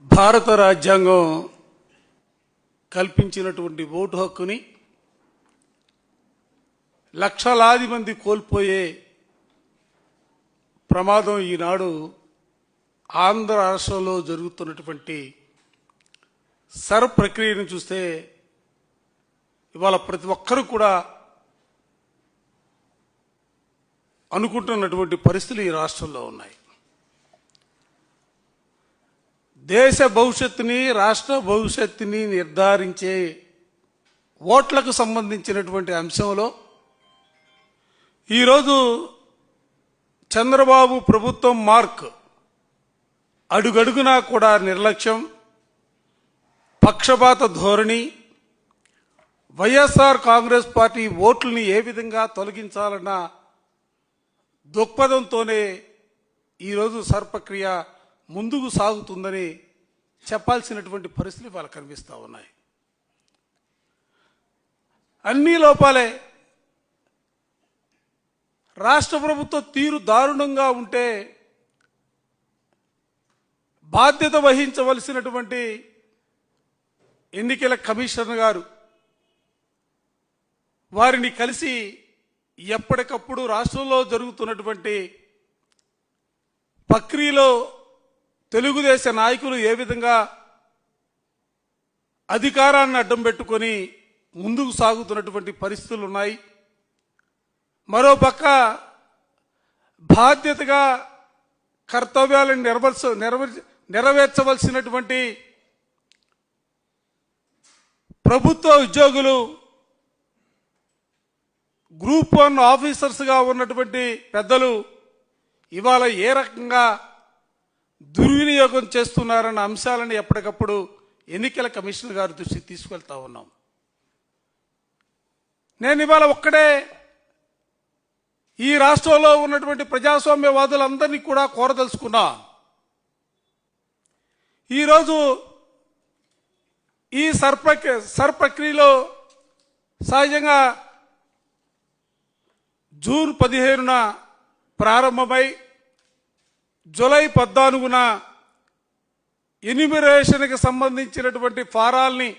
భారత రాజ్యాంగం కల్పించినటువంటి ఓటు హక్కుని లక్షలాది మంది కోల్పోయే ప్రమాదం ఈనాడు ఆంధ్ర రాష్ట్రంలో జరుగుతున్నటువంటి సర్ ప్రక్రియను చూస్తే ఇవాళ ప్రతి ఒక్కరూ కూడా అనుకుంటున్నటువంటి పరిస్థితులు ఈ రాష్ట్రంలో ఉన్నాయి. దేశ భవిష్యత్తుని రాష్ట్ర భవిష్యత్తుని నిర్ధారించే ఓట్లకు సంబంధించినటువంటి అంశంలో ఈరోజు చంద్రబాబు ప్రభుత్వం మార్క్ అడుగడుగునా కూడా నిర్లక్ష్యం, పక్షపాత ధోరణి, వైఎస్ఆర్ కాంగ్రెస్ పార్టీ ఓట్లని ఏ విధంగా తొలగించాలన్న దృక్పథంతోనే ఈరోజు సర్పక్రియ ముందుకు సాగుతుందని చెప్పాల్సినటువంటి పరిస్థితులు వాళ్ళకు కనిపిస్తూ ఉన్నాయి. అన్ని లోపాలే. రాష్ట్ర ప్రభుత్వ తీరు దారుణంగా ఉంటే బాధ్యత వహించవలసినటువంటి ఎన్నికల కమిషనర్ గారు వారిని కలిసి ఎప్పటికప్పుడు రాష్ట్రంలో జరుగుతున్నటువంటి ప్రక్రియలో తెలుగుదేశ నాయకులు ఏ విధంగా అధికారాన్ని అడ్డం పెట్టుకొని ముందుకు సాగుతున్నటువంటి పరిస్థితులు ఉన్నాయి. మరోపక్క బాధ్యతగా కర్తవ్యాలను నెరవేర్చవలసినటువంటి ప్రభుత్వ ఉద్యోగులు, గ్రూప్ 1 ఆఫీసర్స్గా ఉన్నటువంటి పెద్దలు ఇవాళ ఏ రకంగా దుర్వినియోగం చేస్తున్నారన్న అంశాలను ఎప్పటికప్పుడు ఎన్నికల కమిషనర్ గారి దృష్టికి తీసుకెళ్తా ఉన్నాం. నేను ఇవాళ ఒక్కడే ఈ రాష్ట్రంలో ఉన్నటువంటి ప్రజాస్వామ్యవాదులందరినీ కూడా కోరదలుచుకున్నా. ఈరోజు ఈ సర్ ప్రక్రియలో సహజంగా జూన్ 15న ప్రారంభమై జూలై 14న ఎన్యూమరేషన్కి సంబంధించినటువంటి ఫారాల్ని